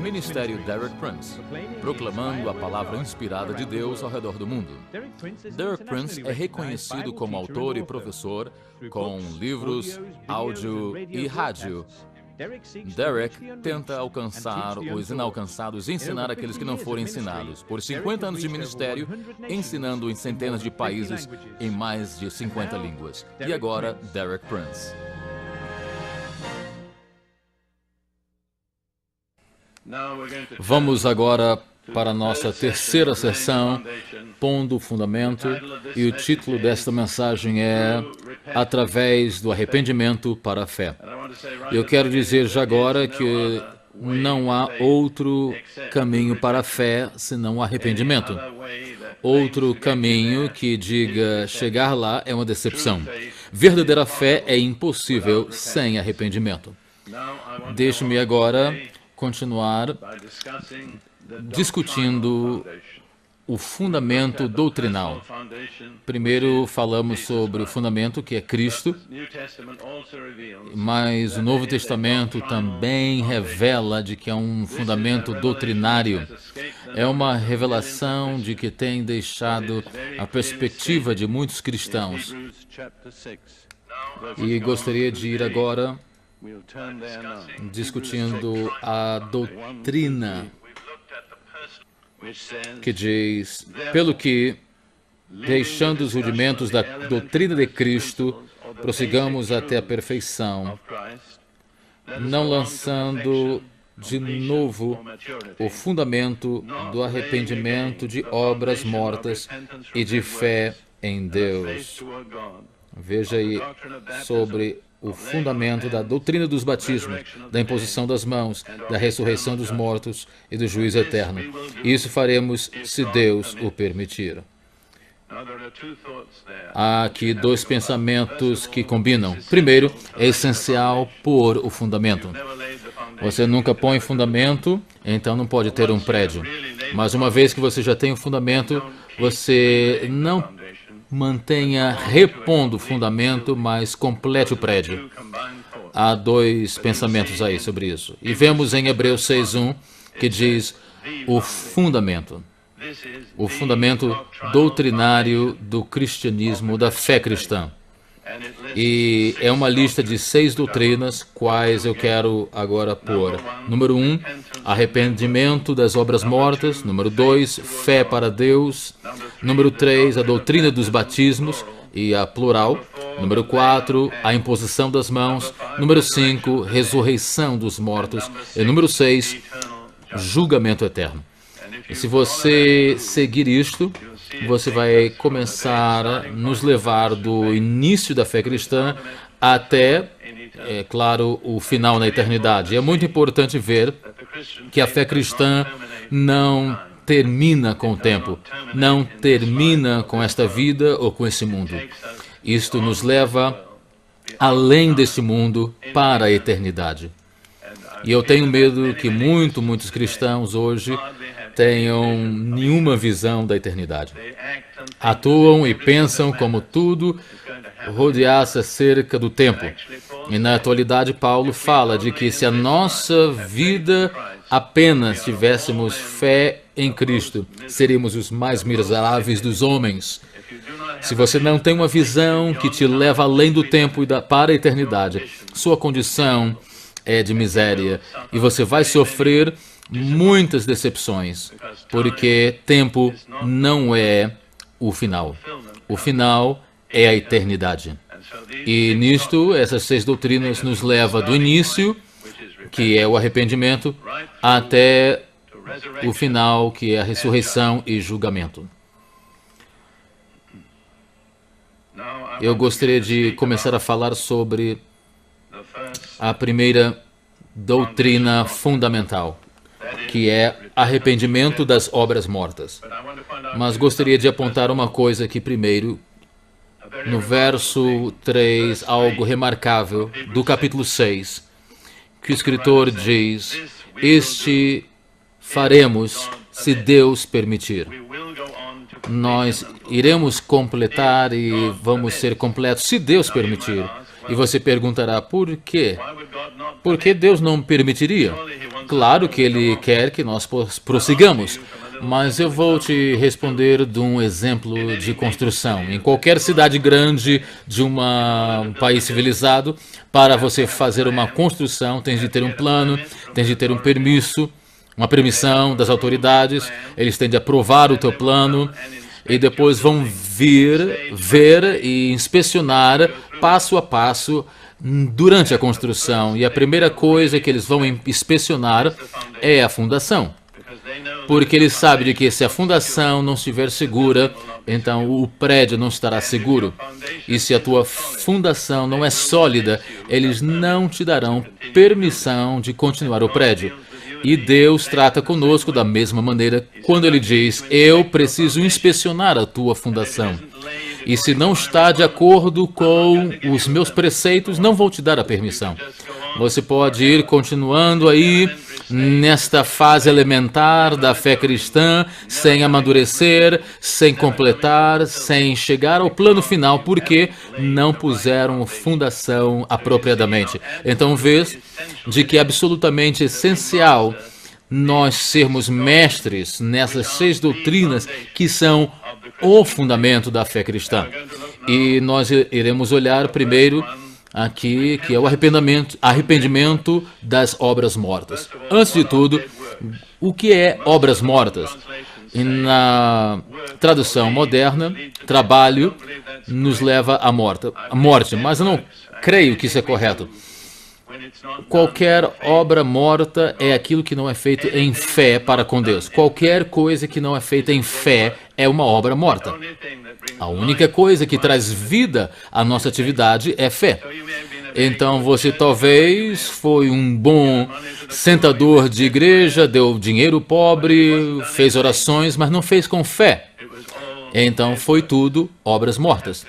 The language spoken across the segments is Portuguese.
Ministério Derek Prince, proclamando a palavra inspirada de Deus ao redor do mundo. Derek Prince é reconhecido como autor e professor com livros, áudio e rádio. Derek tenta alcançar os inalcançados e ensinar aqueles que não foram ensinados. Por 50 anos de ministério, ensinando em centenas de países em mais de 50 línguas. E agora, Derek Prince. Vamos agora para a nossa terceira sessão, Pondo o Fundamento, e o título desta mensagem é Através do Arrependimento para a Fé. Eu quero dizer já agora que não há outro caminho para a fé senão o arrependimento. Outro caminho que diga chegar lá é uma decepção. Verdadeira fé é impossível sem arrependimento. Deixe-me agora continuar discutindo o fundamento doutrinal. Primeiro falamos sobre o fundamento, que é Cristo, mas o Novo Testamento também revela de que é um fundamento doutrinário. É uma revelação de que tem deixado a perspectiva de muitos cristãos. E gostaria de ir agora discutindo a doutrina que diz, pelo que, deixando os rudimentos da doutrina de Cristo, prossigamos até a perfeição, não lançando de novo o fundamento do arrependimento de obras mortas e de fé em Deus. Veja aí sobre o fundamento da doutrina dos batismos, da imposição das mãos, da ressurreição dos mortos e do juízo eterno. Isso faremos se Deus o permitir. Há aqui dois pensamentos que combinam. Primeiro, é essencial pôr o fundamento. Você nunca põe fundamento, então não pode ter um prédio. Mas uma vez que você já tem o fundamento, você não mantenha repondo o fundamento, mas complete o prédio. Há dois pensamentos aí sobre isso. E vemos em Hebreus 6:1 que diz o fundamento doutrinário do cristianismo, da fé cristã. E é uma lista de 6 doutrinas, quais eu quero agora pôr. Número 1, arrependimento das obras mortas. Número 2, fé para Deus. Número 3, a doutrina dos batismos, e a plural. Número 4, a imposição das mãos. Número 5, ressurreição dos mortos. E número 6, julgamento eterno. E se você seguir isto, você vai começar a nos levar do início da fé cristã até, é claro, o final na eternidade. É muito importante ver que a fé cristã não termina com o tempo, não termina com esta vida ou com esse mundo. Isto nos leva além deste mundo para a eternidade. E eu tenho medo que muitos cristãos hoje tenham nenhuma visão da eternidade. Atuam e pensam como tudo rodeasse acerca do tempo. E na atualidade, Paulo fala de que se a nossa vida apenas tivéssemos fé em Cristo, seríamos os mais miseráveis dos homens. Se você não tem uma visão que te leva além do tempo e para a eternidade, sua condição é de miséria e você vai sofrer muitas decepções, porque tempo não é o final. O final é a eternidade. E nisto, essas 6 doutrinas nos levam do início, que é o arrependimento, até o final, que é a ressurreição e julgamento. Eu gostaria de começar a falar sobre a primeira doutrina fundamental, que é arrependimento das obras mortas. Mas gostaria de apontar uma coisa aqui primeiro. No verso 3, algo remarcável do capítulo 6, que o escritor diz, este faremos se Deus permitir. Nós iremos completar e vamos ser completos se Deus permitir. E você perguntará, por quê? Por que Deus não permitiria? claro que Ele quer que nós prossigamos. Mas eu vou te responder de um exemplo de construção. Em qualquer cidade grande de um país civilizado, para você fazer uma construção, tem de ter um plano, tem de ter um permisso, uma permissão das autoridades. Eles têm de aprovar o teu plano e depois vão vir, ver e inspecionar passo a passo durante a construção. E a primeira coisa que eles vão inspecionar é a fundação. Porque eles sabem de que se a fundação não estiver segura, então o prédio não estará seguro. E se a tua fundação não é sólida, eles não te darão permissão de continuar o prédio. E Deus trata conosco da mesma maneira quando Ele diz: eu preciso inspecionar a tua fundação. E se não está de acordo com os meus preceitos, não vou te dar a permissão. Você pode ir continuando aí nesta fase elementar da fé cristã, sem amadurecer, sem completar, sem chegar ao plano final, porque não puseram fundação apropriadamente. Então, vês de que é absolutamente essencial nós sermos mestres nessas 6 doutrinas que são o fundamento da fé cristã. E nós iremos olhar primeiro aqui, que é o arrependimento das obras mortas. Antes de tudo, o que é obras mortas? E na tradução moderna, trabalho nos leva à morte, mas eu não creio que isso é correto. Qualquer obra morta é aquilo que não é feito em fé para com Deus. Qualquer coisa que não é feita em fé é uma obra morta. A única coisa que traz vida à nossa atividade é fé. Então você talvez foi um bom sentador de igreja, deu dinheiro pobre, fez orações, mas não fez com fé. Então foi tudo obras mortas.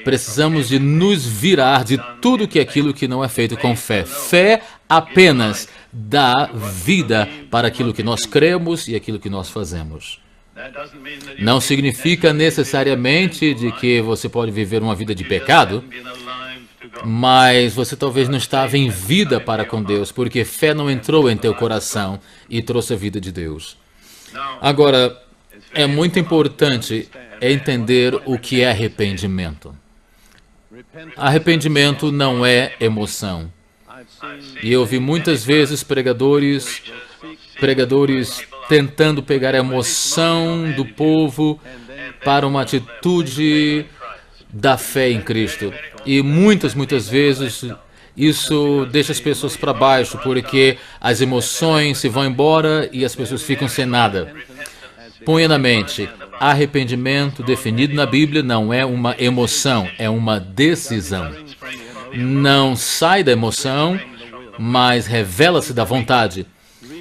Precisamos de nos virar de tudo que é aquilo que não é feito com fé. Fé apenas dá vida para aquilo que nós cremos e aquilo que nós fazemos. Não significa necessariamente de que você pode viver uma vida de pecado, mas você talvez não estava em vida para com Deus, porque fé não entrou em teu coração e trouxe a vida de Deus. Agora, é muito importante entender o que é arrependimento. Arrependimento não é emoção. E eu vi muitas vezes pregadores tentando pegar a emoção do povo para uma atitude da fé em Cristo. E muitas vezes isso deixa as pessoas para baixo, porque as emoções se vão embora e as pessoas ficam sem nada. Ponha na mente, arrependimento definido na Bíblia não é uma emoção, é uma decisão. Não sai da emoção, mas revela-se da vontade.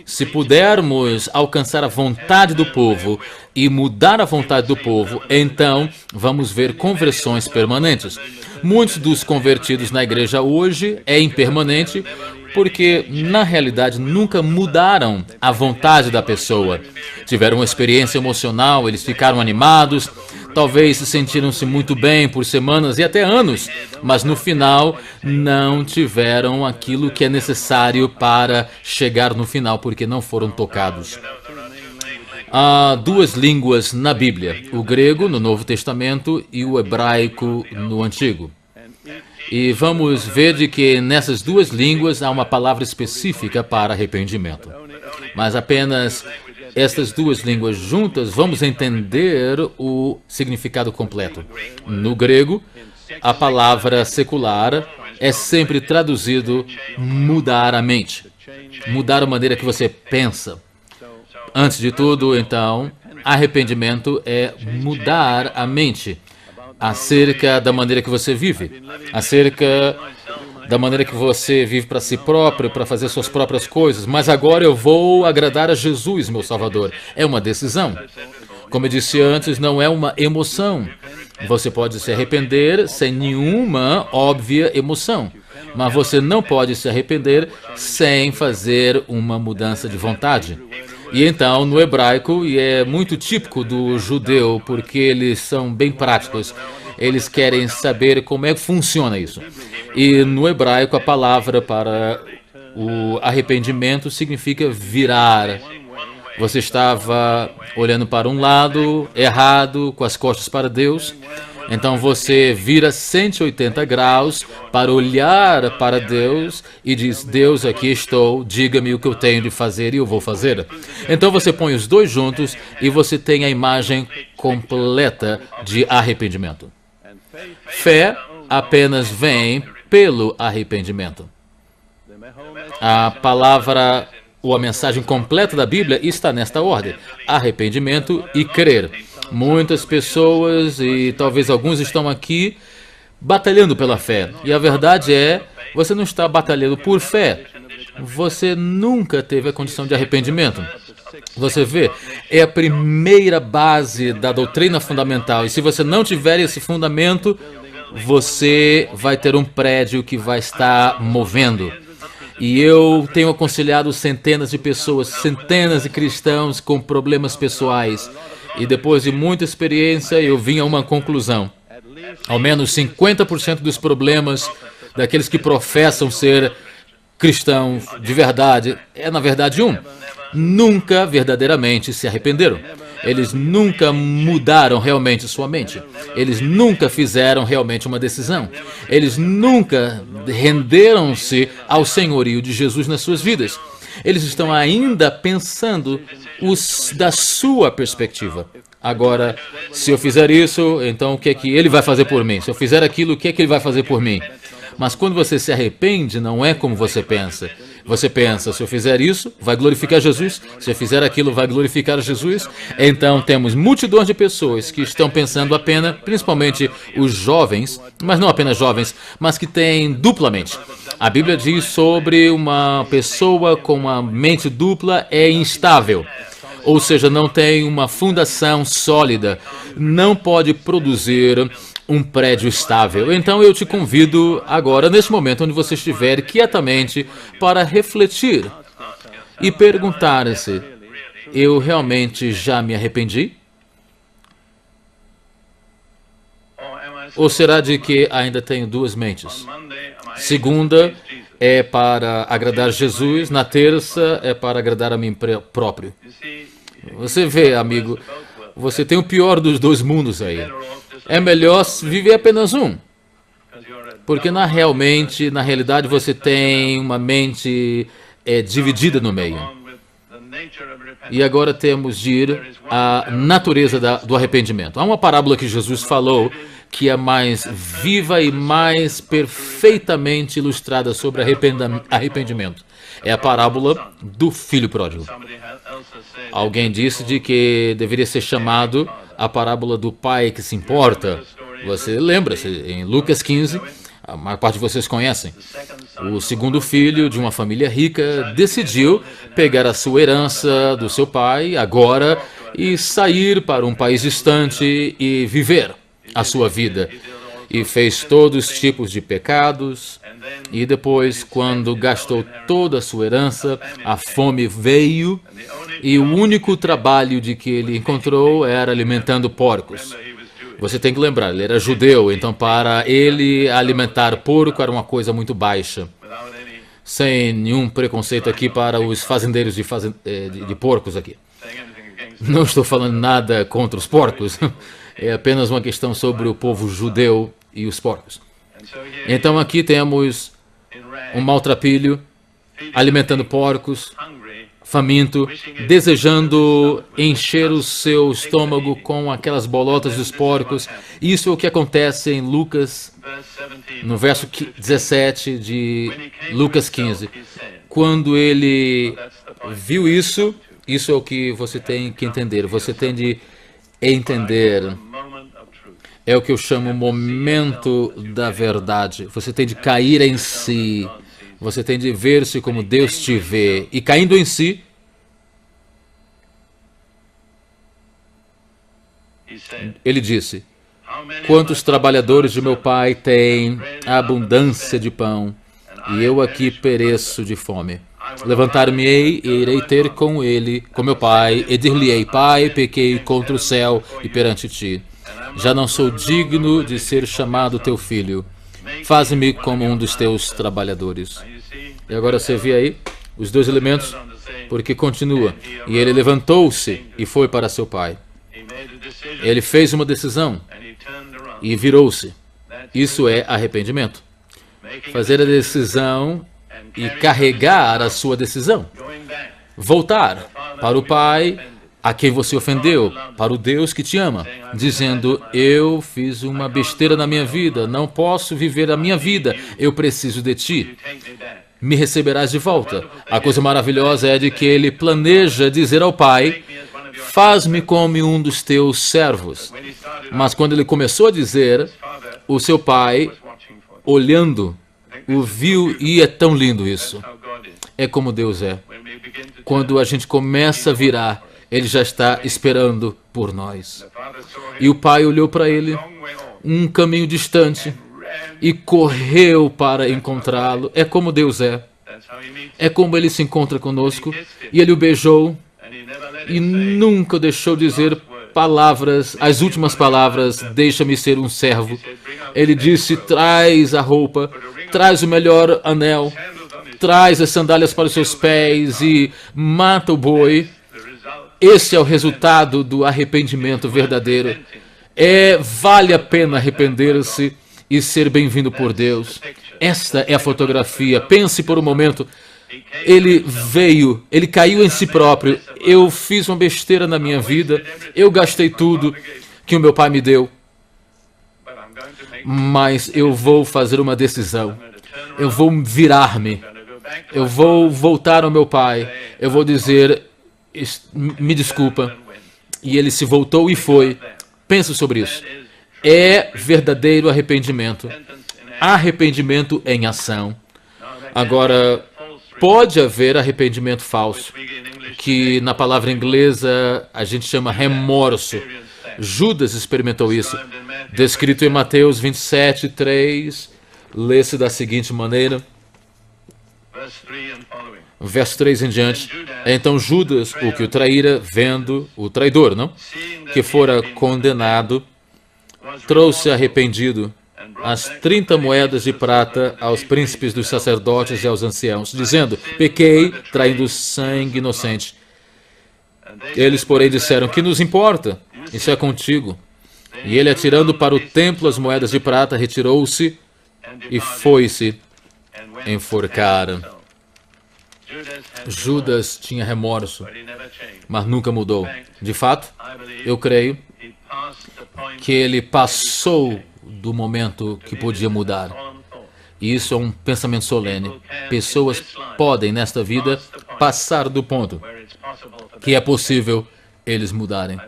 Se pudermos alcançar a vontade do povo e mudar a vontade do povo, então vamos ver conversões permanentes. Muitos dos convertidos na igreja hoje é impermanente porque, na realidade, nunca mudaram a vontade da pessoa. Tiveram uma experiência emocional, eles ficaram animados, talvez sentiram-se muito bem por semanas e até anos, mas no final não tiveram aquilo que é necessário para chegar no final, porque não foram tocados. Há 2 línguas na Bíblia, o grego no Novo Testamento e o hebraico no Antigo. E vamos ver de que nessas 2 línguas há uma palavra específica para arrependimento. Mas apenas estas 2 línguas juntas vamos entender o significado completo. No grego, a palavra secular é sempre traduzido mudar a mente, mudar a maneira que você pensa. Antes de tudo, então, arrependimento é mudar a mente acerca da maneira que você vive, acerca da maneira que você vive para si próprio, para fazer suas próprias coisas. Mas agora eu vou agradar a Jesus, meu Salvador. É uma decisão. Como eu disse antes, não é uma emoção. Você pode se arrepender sem nenhuma óbvia emoção, mas você não pode se arrepender sem fazer uma mudança de vontade. E então, no hebraico, e é muito típico do judeu, porque eles são bem práticos, eles querem saber como é que funciona isso. E no hebraico, a palavra para O arrependimento significa virar. Você estava olhando para um lado, errado, com as costas para Deus. Então você vira 180 graus para olhar para Deus e diz: Deus, aqui estou, diga-me o que eu tenho de fazer e eu vou fazer. Então você põe os dois juntos e você tem a imagem completa de arrependimento. Fé apenas vem pelo arrependimento. A palavra ou a mensagem completa da Bíblia está nesta ordem: arrependimento e crer. Muitas pessoas, e talvez alguns estão aqui, batalhando pela fé. E a verdade é, você não está batalhando por fé. Você nunca teve a condição de arrependimento. Você vê, é a primeira base da doutrina fundamental. E se você não tiver esse fundamento, você vai ter um prédio que vai estar movendo. E eu tenho aconselhado centenas de pessoas, centenas de cristãos com problemas pessoais. E depois de muita experiência, eu vim a uma conclusão. Ao menos 50% dos problemas daqueles que professam ser cristãos de verdade, na verdade nunca verdadeiramente se arrependeram. Eles nunca mudaram realmente sua mente. Eles nunca fizeram realmente uma decisão. Eles nunca renderam-se ao senhorio de Jesus nas suas vidas. Eles estão ainda pensando da sua perspectiva. Agora, se eu fizer isso, então o que é que ele vai fazer por mim? Se eu fizer aquilo, o que é que ele vai fazer por mim? Mas quando você se arrepende, não é como você pensa. Você pensa, se eu fizer isso, vai glorificar Jesus. Se eu fizer aquilo, vai glorificar Jesus. Então temos multidões de pessoas que estão pensando apenas, principalmente os jovens, mas não apenas jovens, mas que têm duplamente. A Bíblia diz sobre uma pessoa com uma mente dupla é instável. Ou seja, não tem uma fundação sólida, não pode produzir um prédio estável. Então eu te convido agora, neste momento onde você estiver, quietamente, para refletir e perguntar-se: eu realmente já me arrependi? Ou será de que ainda tenho duas mentes? Segunda é para agradar Jesus, na terça é para agradar a mim próprio. Você vê, amigo, você tem o pior dos dois mundos aí. É melhor viver apenas um. Porque na realidade, você tem uma mente dividida no meio. E agora temos de ir à natureza do arrependimento. Há uma parábola que Jesus falou que é mais viva e mais perfeitamente ilustrada sobre arrependimento. É a parábola do filho pródigo. Alguém disse de que deveria ser chamado a parábola do pai que se importa. Você lembra-se, em Lucas 15, a maior parte de vocês conhecem. O segundo filho de uma família rica decidiu pegar a sua herança do seu pai agora e sair para um país distante e viver a sua vida. E fez todos os tipos de pecados. E depois, quando gastou toda a sua herança, a fome veio. E o único trabalho de que ele encontrou era alimentando porcos. Você tem que lembrar, ele era judeu, então para ele alimentar porco era uma coisa muito baixa. Sem nenhum preconceito aqui para os fazendeiros de porcos aqui. Não estou falando nada contra os porcos. É apenas uma questão sobre o povo judeu e os porcos. Então aqui temos um maltrapilho, alimentando porcos, faminto, desejando encher o seu estômago com aquelas bolotas dos porcos. Isso é o que acontece em Lucas, no verso 17 de Lucas 15. Quando ele viu isso, isso é o que você tem que entender. Você tem de entender. É o que eu chamo o momento da verdade. Você tem de cair em si. Você tem de ver-se como Deus te vê. E caindo em si, ele disse: quantos trabalhadores de meu pai têm abundância de pão, e eu aqui pereço de fome. Levantar-me-ei e irei ter com ele, com meu pai, e dir-lhe-ei: Pai, pequei contra o céu e perante ti. Já não sou digno de ser chamado teu filho. Faze-me como um dos teus trabalhadores. E agora você vê aí os dois elementos, porque continua. E ele levantou-se e foi para seu pai. Ele fez uma decisão e virou-se. Isso é arrependimento. Fazer a decisão e carregar a sua decisão. Voltar para o pai a quem você ofendeu, para o Deus que te ama, dizendo: eu fiz uma besteira na minha vida, não posso viver a minha vida, eu preciso de ti. Me receberás de volta. A coisa maravilhosa é de que ele planeja dizer ao pai: faz-me como um dos teus servos. Mas quando ele começou a dizer, o seu pai, olhando, o viu, e é tão lindo isso. É como Deus é. Quando a gente começa a virar, ele já está esperando por nós. E o pai olhou para ele, um caminho distante, e correu para encontrá-lo. É como Deus é. É como ele se encontra conosco. E ele o beijou e nunca deixou dizer palavras, as últimas palavras: deixa-me ser um servo. Ele disse: traz a roupa, traz o melhor anel, traz as sandálias para os seus pés e mata o boi. Esse é o resultado do arrependimento verdadeiro. Vale a pena arrepender-se e ser bem-vindo por Deus. Esta é a fotografia. Pense por um momento. Ele veio, ele caiu em si próprio. Eu fiz uma besteira na minha vida. Eu gastei tudo que o meu pai me deu. Mas eu vou fazer uma decisão. Eu vou virar-me. Eu vou voltar ao meu pai. Eu vou dizer: me desculpa. E ele se voltou e foi. Pense sobre isso. É verdadeiro arrependimento. Arrependimento em ação. Agora, pode haver arrependimento falso, que na palavra inglesa a gente chama remorso. Judas experimentou isso. Descrito em Mateus 27:3, lê-se da seguinte maneira. Verso 3 em diante. Então Judas, o que o traíra, vendo o traidor, não? Que fora condenado, trouxe arrependido as 30 moedas de prata aos príncipes dos sacerdotes e aos anciãos, dizendo: pequei, traindo sangue inocente. Eles, porém, disseram: que nos importa? Isso é contigo. E ele, atirando para o templo as moedas de prata, retirou-se e foi-se enforcar. Judas tinha remorso, mas nunca mudou. De fato, eu creio que ele passou do momento que podia mudar. E isso é um pensamento solene. Pessoas podem, nesta vida, passar do ponto que é possível eles mudarem.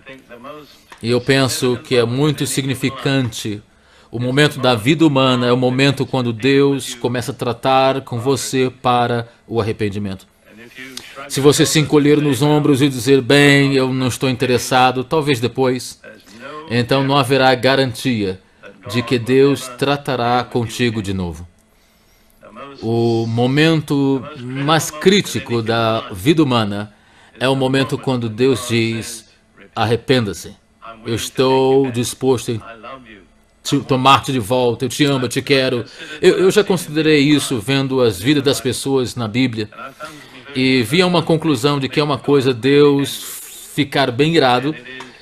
E eu penso que é muito significante. O momento da vida humana é o momento quando Deus começa a tratar com você para o arrependimento. Se você se encolher nos ombros e dizer: bem, eu não estou interessado, talvez depois, então não haverá garantia de que Deus tratará contigo de novo. O momento mais crítico da vida humana é o momento quando Deus diz: arrependa-se. Eu estou disposto a tomar-te de volta, eu te amo, eu te quero. Eu já considerei isso vendo as vidas das pessoas na Bíblia e vi uma conclusão de que é uma coisa Deus ficar bem irado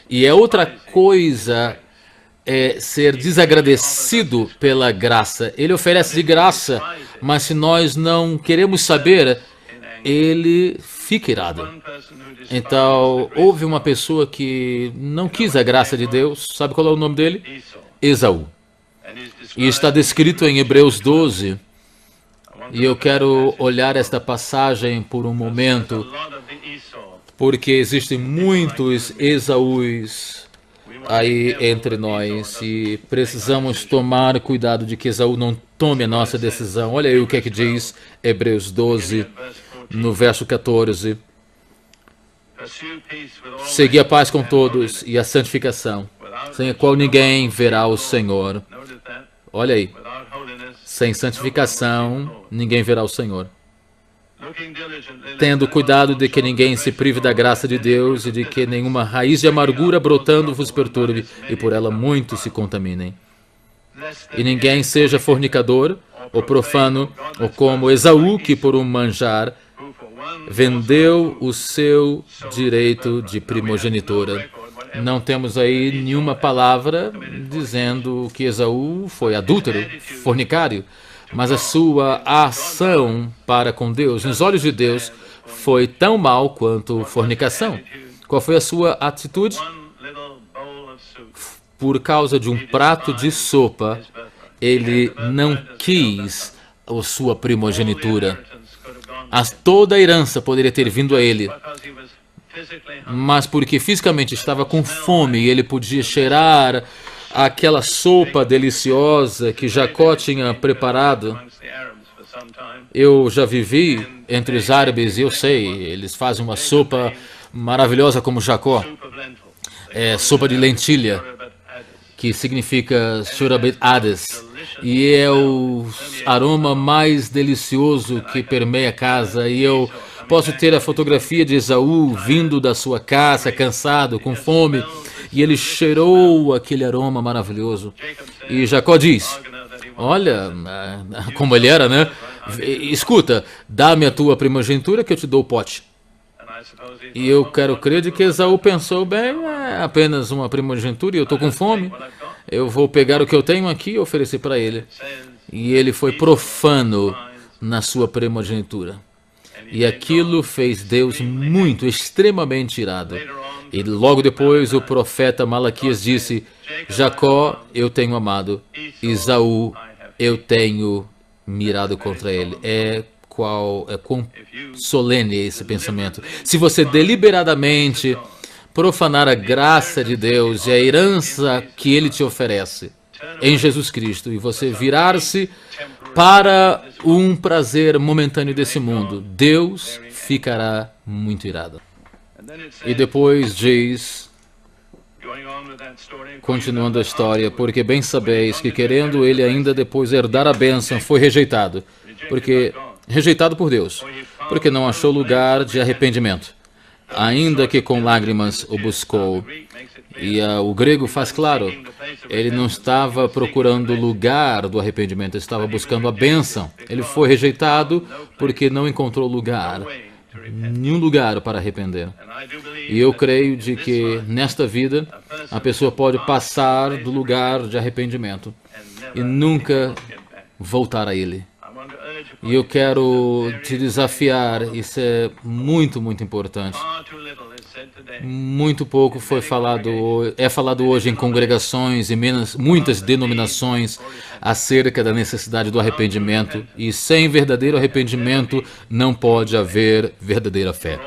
e é outra coisa ser desagradecido pela graça. Ele oferece de graça, mas se nós não queremos saber, ele fica irado. Então, houve uma pessoa que não quis a graça de Deus. Sabe qual é o nome dele? Esaú. E está descrito em Hebreus 12. E eu quero olhar esta passagem por um momento, porque existem muitos Esaús aí entre nós e precisamos tomar cuidado de que Esaú não tome a nossa decisão. Olha aí o que é que diz Hebreus 12, no verso 14. Segui a paz com todos e a santificação, sem a qual ninguém verá o Senhor. Olha aí. Sem santificação, ninguém verá o Senhor. Tendo cuidado de que ninguém se prive da graça de Deus e de que nenhuma raiz de amargura brotando vos perturbe e por ela muitos se contaminem. E ninguém seja fornicador, o profano, ou como Esaú, que por um manjar vendeu o seu direito de primogenitura. Não temos aí nenhuma palavra dizendo que Esaú foi adúltero, fornicário, mas a sua ação para com Deus, nos olhos de Deus, foi tão mal quanto fornicação. Qual foi a sua atitude? Por causa de um prato de sopa, ele não quis a sua primogenitura. Toda a herança poderia ter vindo a ele, mas porque fisicamente estava com fome e ele podia cheirar aquela sopa deliciosa que Jacó tinha preparado. Eu já vivi entre os árabes e eu sei, eles fazem uma sopa maravilhosa como Jacó. É sopa de lentilha, que significa Shurabet Hades. E é o aroma mais delicioso que permeia a casa. E eu posso ter a fotografia de Esaú vindo da sua caça, cansado, com fome. E ele cheirou aquele aroma maravilhoso. E Jacó diz, olha, como ele era, né? Escuta, dá-me a tua primogenitura que eu te dou o pote. E eu quero crer de que Esaú pensou, bem, é apenas uma primogenitura e eu estou com fome. Eu vou pegar o que eu tenho aqui e oferecer para ele. E ele foi profano na sua primogenitura. E aquilo fez Deus muito, extremamente irado. E logo depois o profeta Malaquias disse, Jacó eu tenho amado, Esaú eu tenho mirado contra ele. Quão solene é esse pensamento. Se você deliberadamente profanar a graça de Deus e a herança que Ele te oferece em Jesus Cristo, e você virar-se para um prazer momentâneo desse mundo, Deus ficará muito irado. E depois diz, continuando a história, porque bem sabeis que querendo ele ainda depois herdar a bênção, foi rejeitado. Rejeitado por Deus, porque não achou lugar de arrependimento, ainda que com lágrimas o buscou. E o grego faz claro, ele não estava procurando lugar do arrependimento, ele estava buscando a bênção. Ele foi rejeitado porque não encontrou lugar, nenhum lugar para arrepender. E eu creio de que nesta vida a pessoa pode passar do lugar de arrependimento e nunca voltar a ele. E eu quero te desafiar, isso é muito, muito importante. Muito pouco é falado hoje em congregações e muitas denominações acerca da necessidade do arrependimento. E sem verdadeiro arrependimento não pode haver verdadeira fé.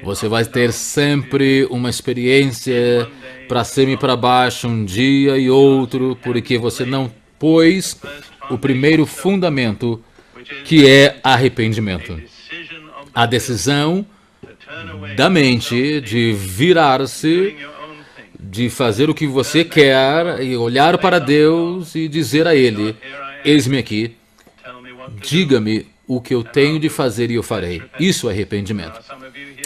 Você vai ter sempre uma experiência para cima e para baixo, um dia e outro, porque você não pôs o primeiro fundamento, que é arrependimento. A decisão da mente de virar-se, de fazer o que você quer e olhar para Deus e dizer a Ele, eis-me aqui, diga-me o que eu tenho de fazer e eu farei. Isso é arrependimento.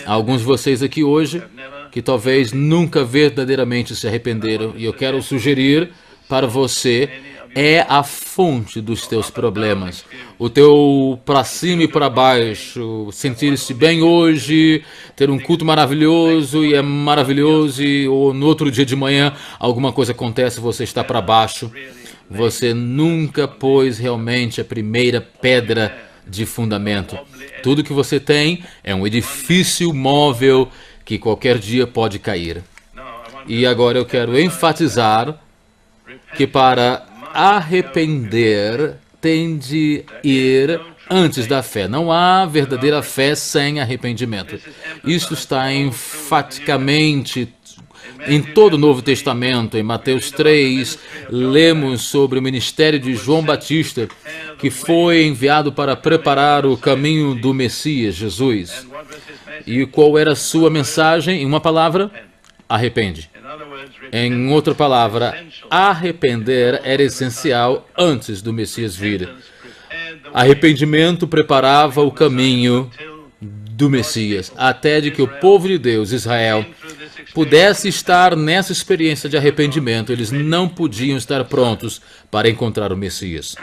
Há alguns de vocês aqui hoje que talvez nunca verdadeiramente se arrependeram e eu quero sugerir para você, é a fonte dos teus problemas. O teu para cima e para baixo, sentir-se bem hoje, ter um culto maravilhoso e é maravilhoso, ou no outro dia de manhã alguma coisa acontece e você está para baixo. Você nunca pôs realmente a primeira pedra de fundamento. Tudo que você tem é um edifício móvel que qualquer dia pode cair. E agora eu quero enfatizar que para arrepender tem de ir antes da fé. Não há verdadeira fé sem arrependimento. Isso está enfaticamente em todo o Novo Testamento. Em Mateus 3, lemos sobre o ministério de João Batista, que foi enviado para preparar o caminho do Messias, Jesus. E qual era a sua mensagem? Em uma palavra, arrepende. Em outra palavra, arrepender era essencial antes do Messias vir. Arrependimento preparava o caminho do Messias, até de que o povo de Deus, Israel, pudesse estar nessa experiência de arrependimento, eles não podiam estar prontos para encontrar o Messias.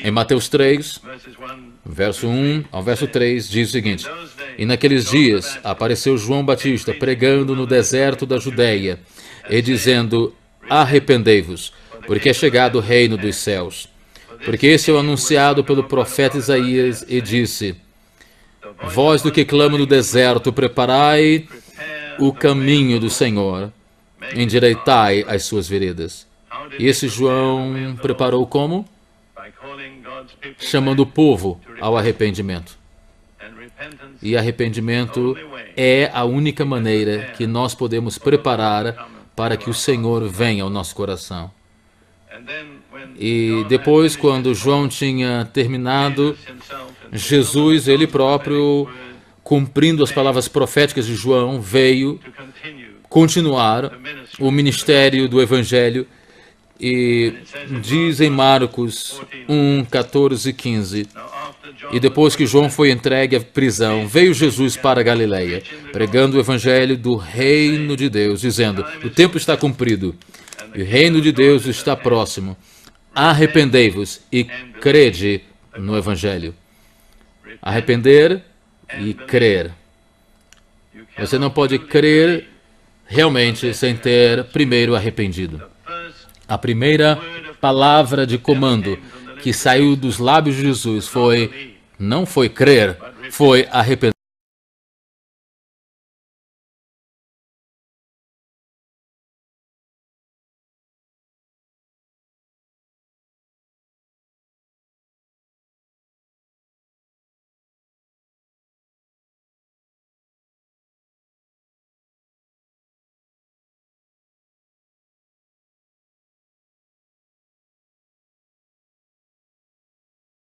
Em Mateus 3, verso 1 ao verso 3, diz o seguinte: E naqueles dias apareceu João Batista pregando no deserto da Judeia e dizendo: Arrependei-vos, porque é chegado o reino dos céus. Porque esse é o anunciado pelo profeta Isaías e disse: Voz do que clama no deserto, preparai o caminho do Senhor, endireitai as suas veredas. E esse João preparou como? Chamando o povo ao arrependimento. E arrependimento é a única maneira que nós podemos preparar para que o Senhor venha ao nosso coração. E depois, quando João tinha terminado, Jesus, ele próprio, cumprindo as palavras proféticas de João, veio continuar o ministério do Evangelho. E diz em Marcos 1, 14 e 15: E depois que João foi entregue à prisão, veio Jesus para a Galileia, pregando o Evangelho do reino de Deus, dizendo: O tempo está cumprido, e o reino de Deus está próximo. Arrependei-vos e crede no Evangelho. Arrepender e crer. Você não pode crer realmente sem ter primeiro arrependido. A primeira palavra de comando que saiu dos lábios de Jesus não foi crer, foi arrepender.